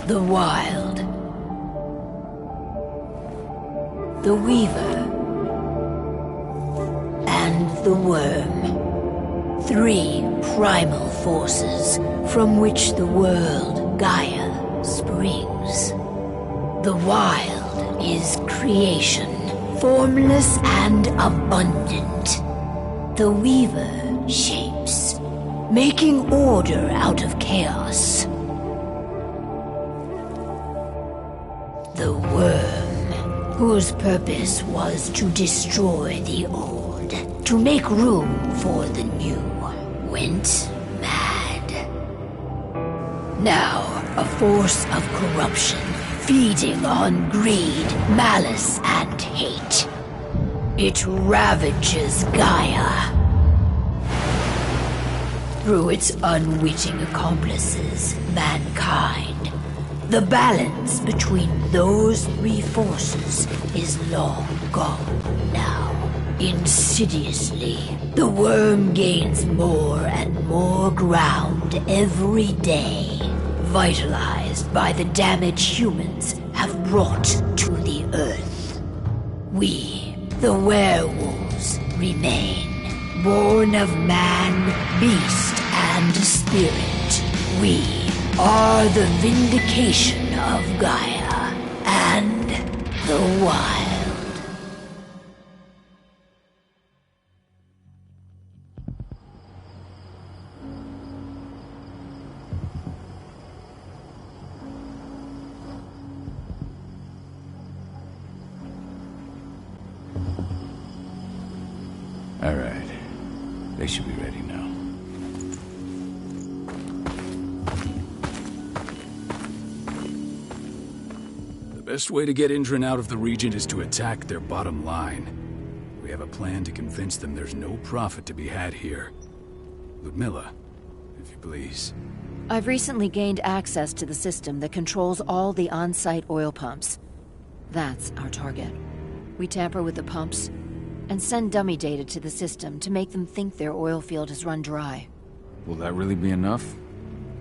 The Wild. The Weaver. And the Worm. 3 primal forces from which the world, Gaia, springs. The Wild is creation, formless and abundant. The Weaver shapes, making order out of chaos. The Worm, whose purpose was to destroy the old, to make room for the new, went mad. Now, a force of corruption, feeding on greed, malice, and hate. It ravages Gaia. Through its unwitting accomplices, mankind. The balance between those 3 forces is long gone now. Insidiously, the Worm gains more and more ground every day, vitalized by the damage humans have brought to the Earth. We, the werewolves, remain, born of man, beast, and spirit. We are the vindication of Gaia and the Wild. All right. They should be ready now. The best way to get Indran out of the region is to attack their bottom line. We have a plan to convince them there's no profit to be had here. Ludmilla, if you please. I've recently gained access to the system that controls all the on-site oil pumps. That's our target. We tamper with the pumps and send dummy data to the system to make them think their oil field has run dry. Will that really be enough?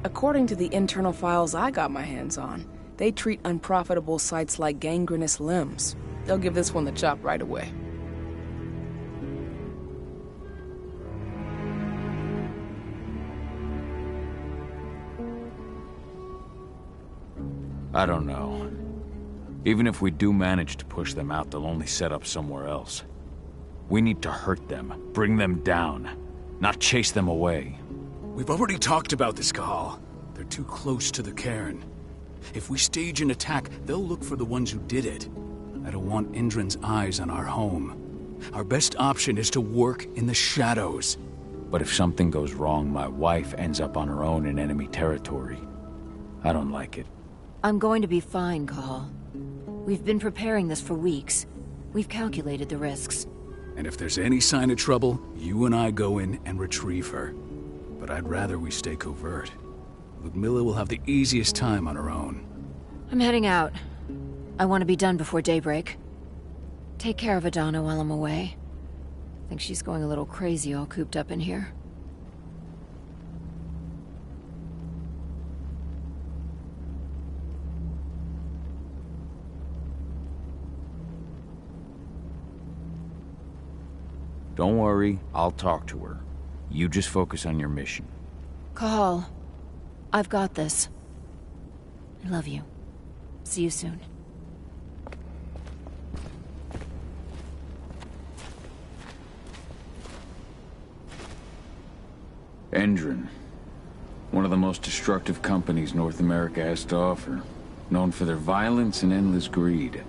According to the internal files I got my hands on, they treat unprofitable sites like gangrenous limbs. They'll give this one the chop right away. I don't know. Even if we do manage to push them out, they'll only set up somewhere else. We need to hurt them, bring them down, not chase them away. We've already talked about this, Cahal. They're too close to the cairn. If we stage an attack, they'll look for the ones who did it. I don't want Indran's eyes on our home. Our best option is to work in the shadows. But if something goes wrong, my wife ends up on her own in enemy territory. I don't like it. I'm going to be fine, Cahal. We've been preparing this for weeks. We've calculated the risks. And if there's any sign of trouble, you and I go in and retrieve her. But I'd rather we stay covert. Ludmilla will have the easiest time on her own. I'm heading out. I want to be done before daybreak. Take care of Adana while I'm away. I think she's going a little crazy all cooped up in here. Don't worry, I'll talk to her. You just focus on your mission. Cahal, I've got this. I love you. See you soon. Indran. One of the most destructive companies North America has to offer. Known for their violence and endless greed.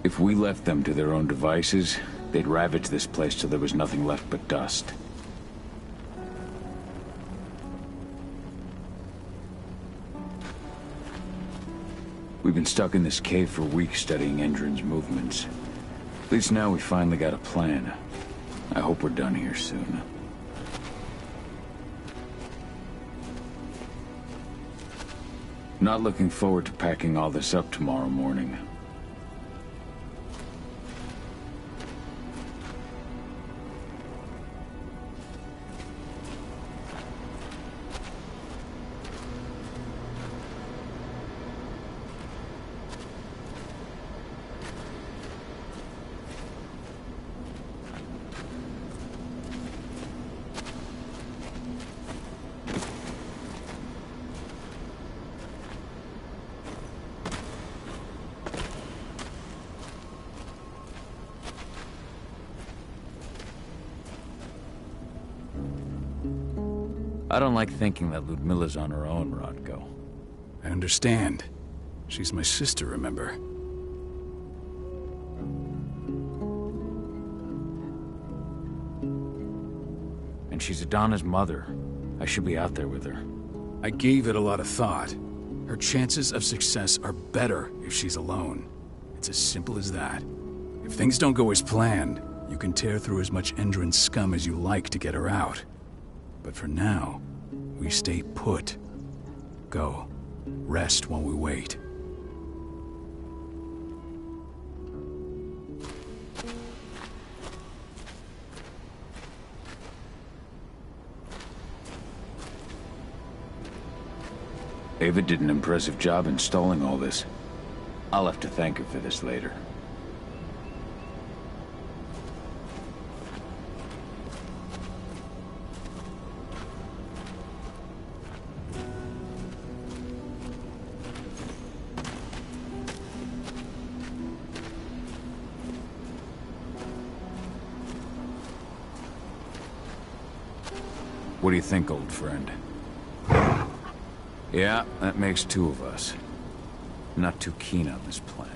If we left them to their own devices, they'd ravage this place till there was nothing left but dust. We've been stuck in this cave for weeks studying Indran's movements. At least now we finally got a plan. I hope we're done here soon. Not looking forward to packing all this up tomorrow morning. I don't like thinking that Ludmilla's on her own, Rodko. I understand. She's my sister, remember? And she's Adana's mother. I should be out there with her. I gave it a lot of thought. Her chances of success are better if she's alone. It's as simple as that. If things don't go as planned, you can tear through as much Endron scum as you like to get her out. But for now, we stay put. Go. Rest while we wait. Ava did an impressive job installing all this. I'll have to thank her for this later. What do you think, old friend? Yeah, that makes two of us. I'm not too keen on this plan.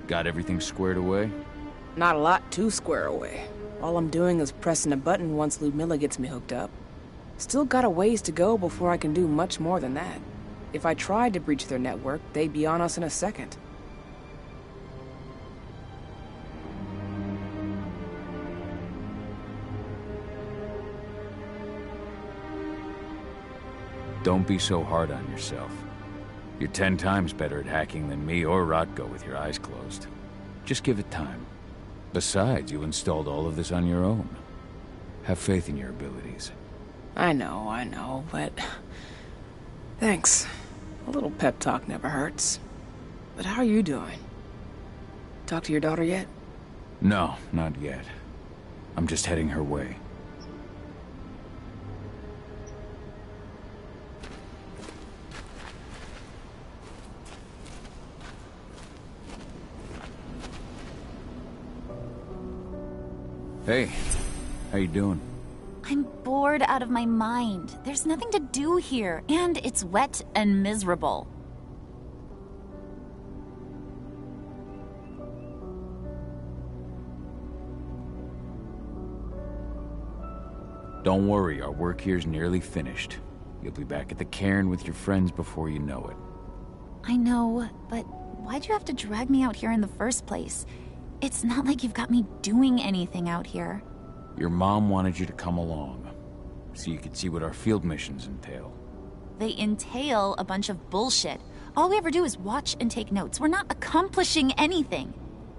Got everything squared away? Not a lot to square away. All I'm doing is pressing a button once Ludmilla gets me hooked up. Still got a ways to go before I can do much more than that. If I tried to breach their network, they'd be on us in a second. Don't be so hard on yourself. You're 10 times better at hacking than me or Rodko with your eyes closed. Just give it time. Besides, you installed all of this on your own. Have faith in your abilities. I know, but... Thanks. A little pep talk never hurts. But how are you doing? Talk to your daughter yet? No, not yet. I'm just heading her way. Hey, how you doing? I'm bored out of my mind. There's nothing to do here, and it's wet and miserable. Don't worry, our work here's nearly finished. You'll be back at the cairn with your friends before you know it. I know, but why'd you have to drag me out here in the first place? It's not like you've got me doing anything out here. Your mom wanted you to come along, so you could see what our field missions entail. They entail a bunch of bullshit. All we ever do is watch and take notes. We're not accomplishing anything.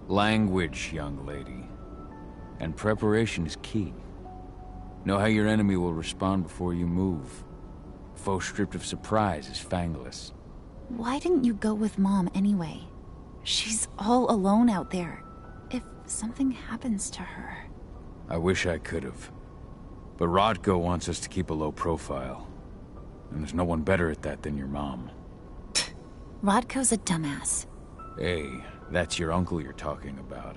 Language, young lady. And preparation is key. Know how your enemy will respond before you move. Faux stripped of surprise is fangless. Why didn't you go with Mom anyway? She's all alone out there. If something happens to her... I wish I could have. But Rodko wants us to keep a low profile. And there's no one better at that than your mom. Rodko's a dumbass. Hey, that's your uncle you're talking about.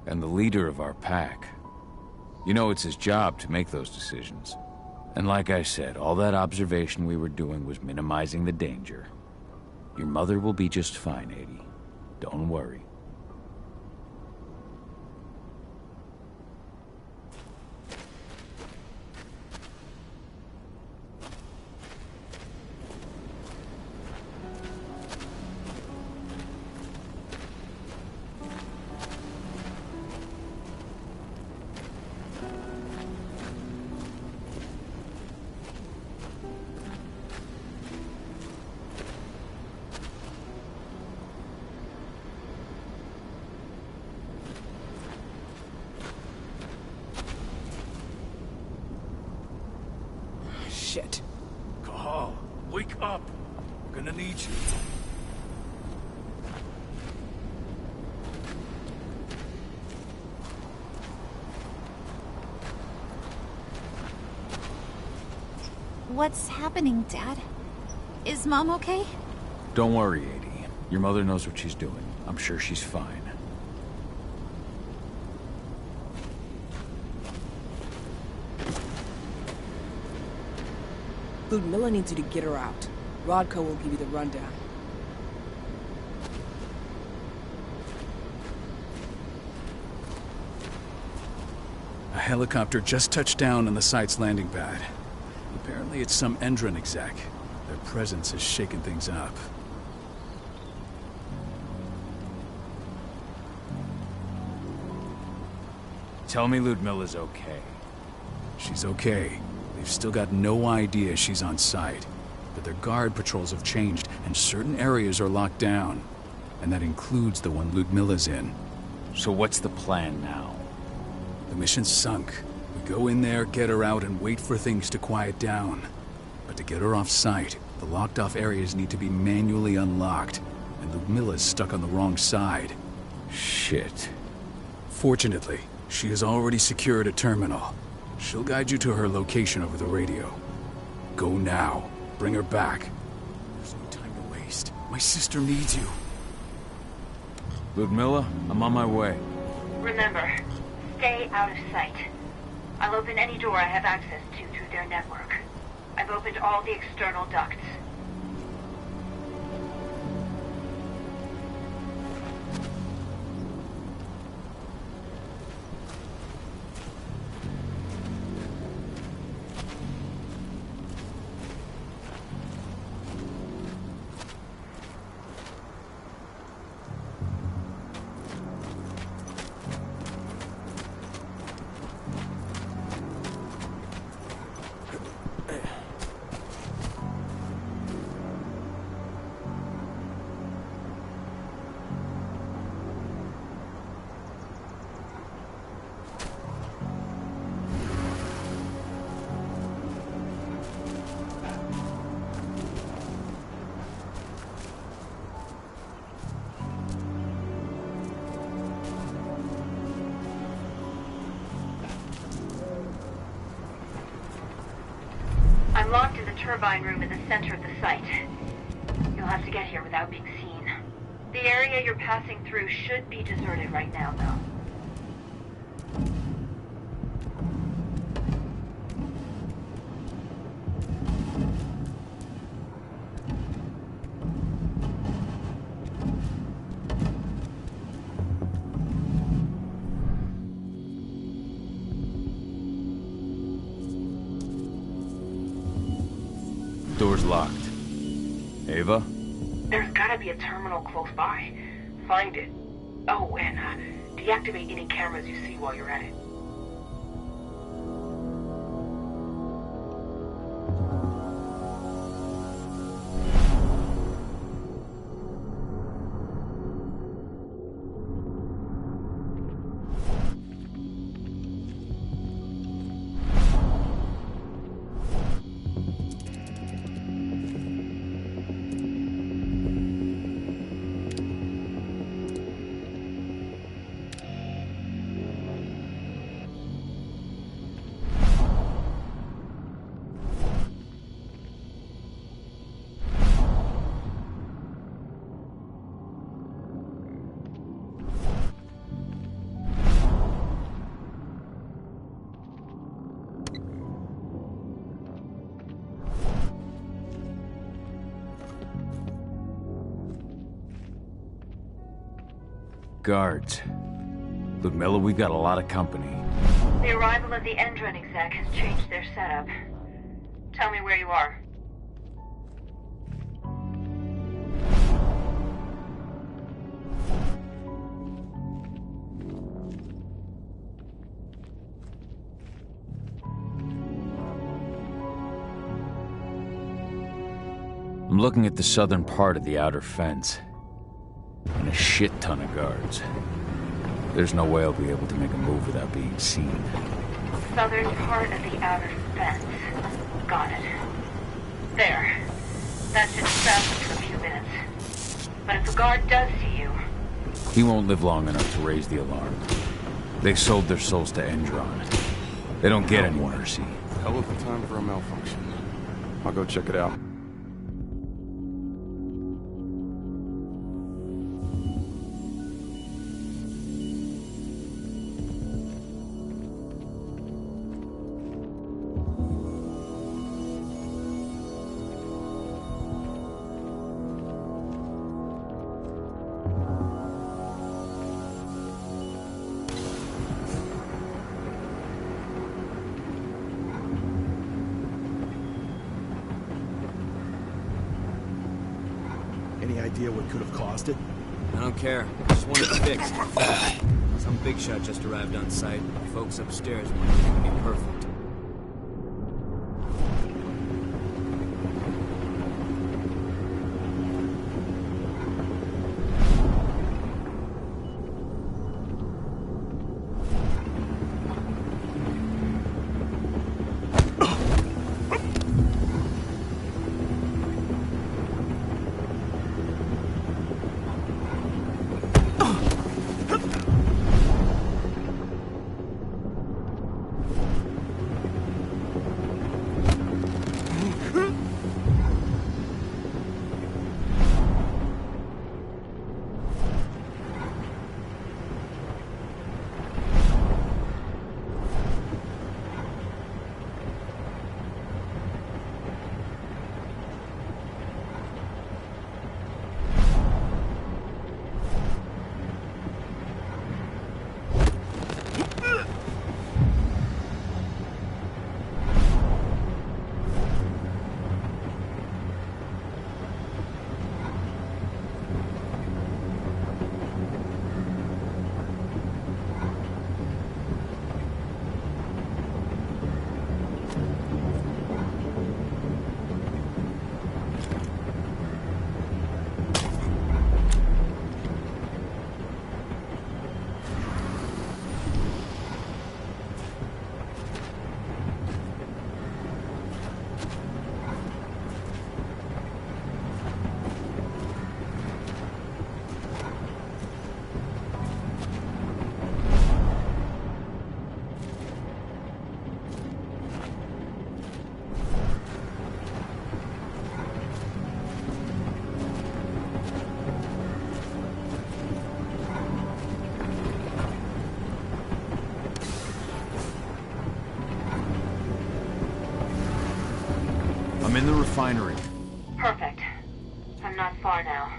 And the leader of our pack. You know it's his job to make those decisions. And like I said, all that observation we were doing was minimizing the danger. Your mother will be just fine, Adie. Don't worry. Shit. Cahal, wake up. We're gonna need you. What's happening, Dad? Is Mom okay? Don't worry, Edie. Your mother knows what she's doing. I'm sure she's fine. Ludmilla needs you to get her out. Rodko will give you the rundown. A helicopter just touched down on the site's landing pad. Apparently it's some Endron exec. Their presence has shaken things up. Tell me Ludmilla's okay. She's okay. They've still got no idea she's on site. But their guard patrols have changed, and certain areas are locked down. And that includes the one Ludmilla's in. So what's the plan now? The mission's sunk. We go in there, get her out, and wait for things to quiet down. But to get her off site, the locked-off areas need to be manually unlocked. And Ludmilla's stuck on the wrong side. Shit. Fortunately, she has already secured a terminal. She'll guide you to her location over the radio. Go now. Bring her back. There's no time to waste. My sister needs you. Ludmilla, I'm on my way. Remember, stay out of sight. I'll open any door I have access to through their network. I've opened all the external ducts. I'm locked in the turbine room in the center of the site. You'll have to get here without being seen. The area you're passing through should be deserted right now, though. Door's locked. Ava? There's gotta be a terminal close by. Find it. Oh, and deactivate any cameras you see while you're at it. Guards. Ludmilla, we've got a lot of company. The arrival of the Endron exec has changed their setup. Tell me where you are. I'm looking at the southern part of the outer fence. And a shit ton of guards. There's no way I'll be able to make a move without being seen. Southern part of the outer fence. Got it. There. That should stop for a few minutes. But if a guard does see you... He won't live long enough to raise the alarm. They sold their souls to Endron. They don't get any mercy. Hell of a time for a malfunction. I'll go check it out. Any idea what could have caused it? I don't care. I just want it fixed. Some big shot just arrived on site. Folks upstairs want everything to be perfect. I'm in the refinery. Perfect. I'm not far now.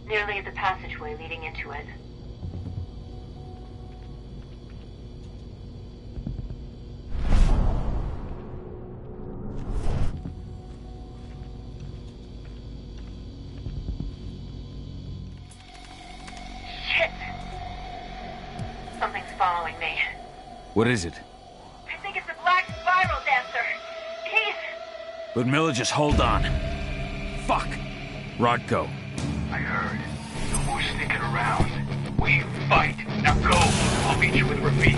Nearly at the passageway leading into it. Shit! Something's following me. What is it? I think it's a black spiral dancer. He's... Ludmilla, just hold on. Fuck! Rodko. I heard. No more sticking around. We fight. Now go. I'll meet you with Rafik.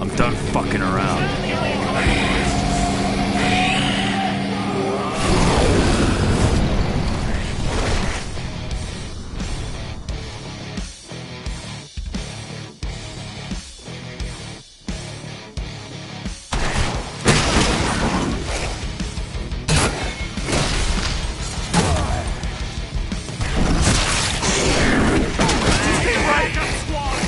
I'm done fucking around. Right, squad!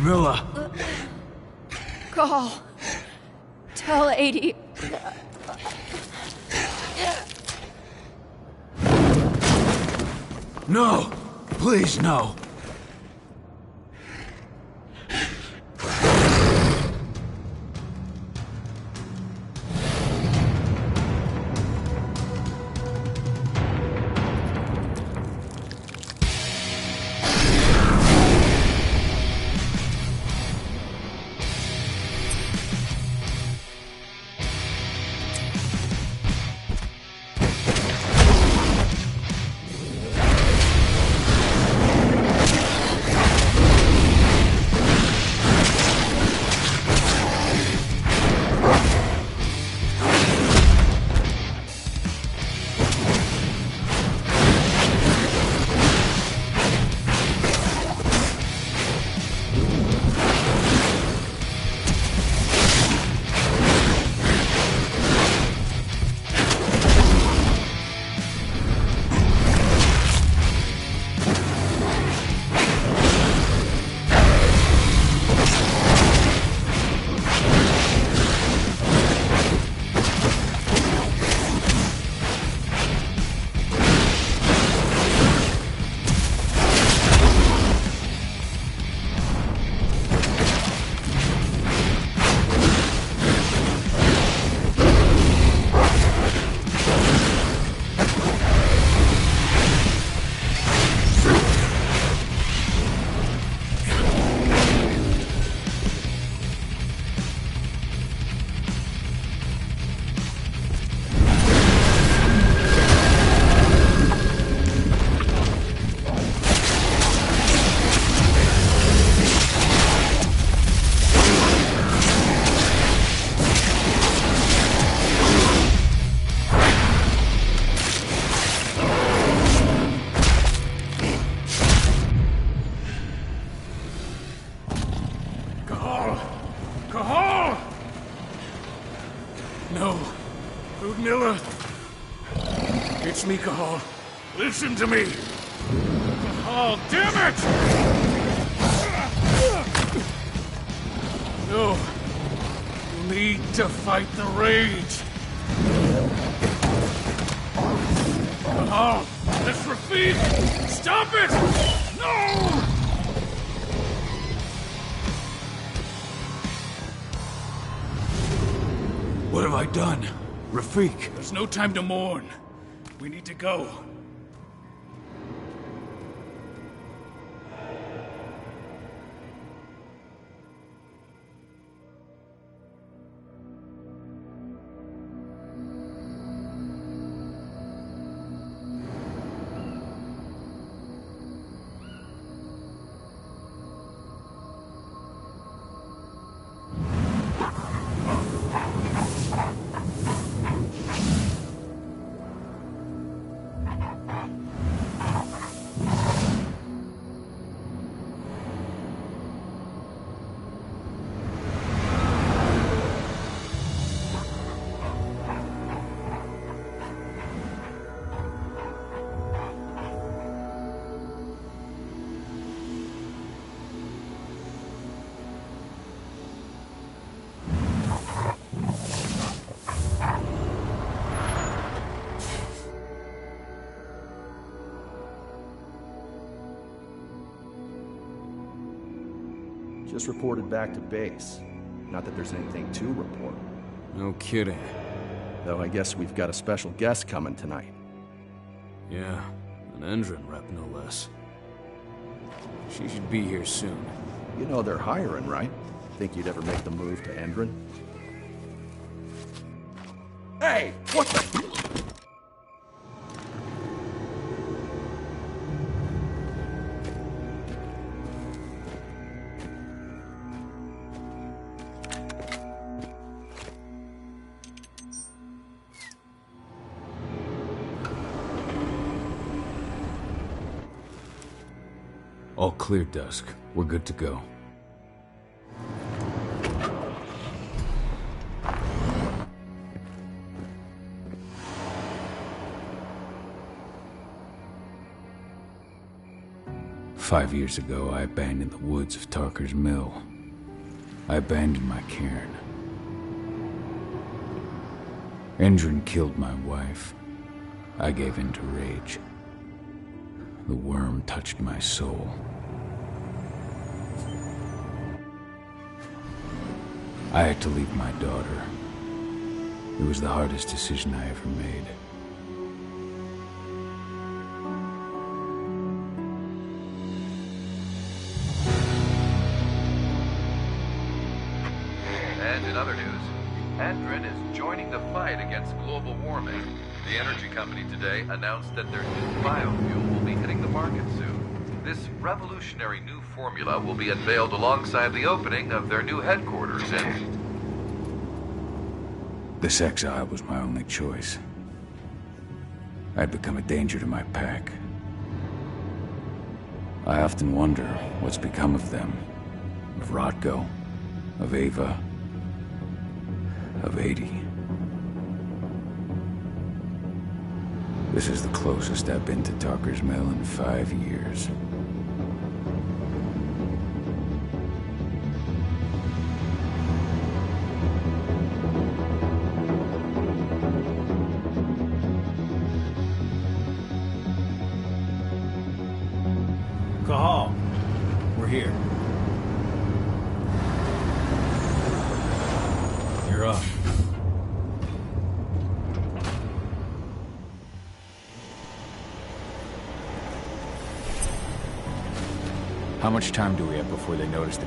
Miller! Call. Tell 80. No! Please, no! Miller! It's me, Cahal. Listen to me! Cahal, damn it! No. You need to fight the rage. Cahal, this Rafik! Stop it! No! What have I done? Rafik! There's no time to mourn. We need to go. Just reported back to base. Not that there's anything to report. No kidding. Though I guess we've got a special guest coming tonight. Yeah, an Endron rep, no less. She should be here soon. You know they're hiring, right? Think you'd ever make the move to Endron? Hey! What the... All clear, Dusk. We're good to go. 5 years ago, I abandoned the woods of Tarker's Mill. I abandoned my cairn. Endrin killed my wife. I gave in to rage. The worm touched my soul. I had to leave my daughter. It was the hardest decision I ever made. And in other news, Endrin is joining the fight against global warming. The energy company today announced that their new biofuel will be hitting the market soon. This revolutionary new formula will be unveiled alongside the opening of their new headquarters in... This exile was my only choice. I'd become a danger to my pack. I often wonder what's become of them. Of Rotko, of Ava, of 80. This is the closest I've been to Tarker's Mill in 5 years. Cahal, we're here. You're up. How much time do we have before they notice the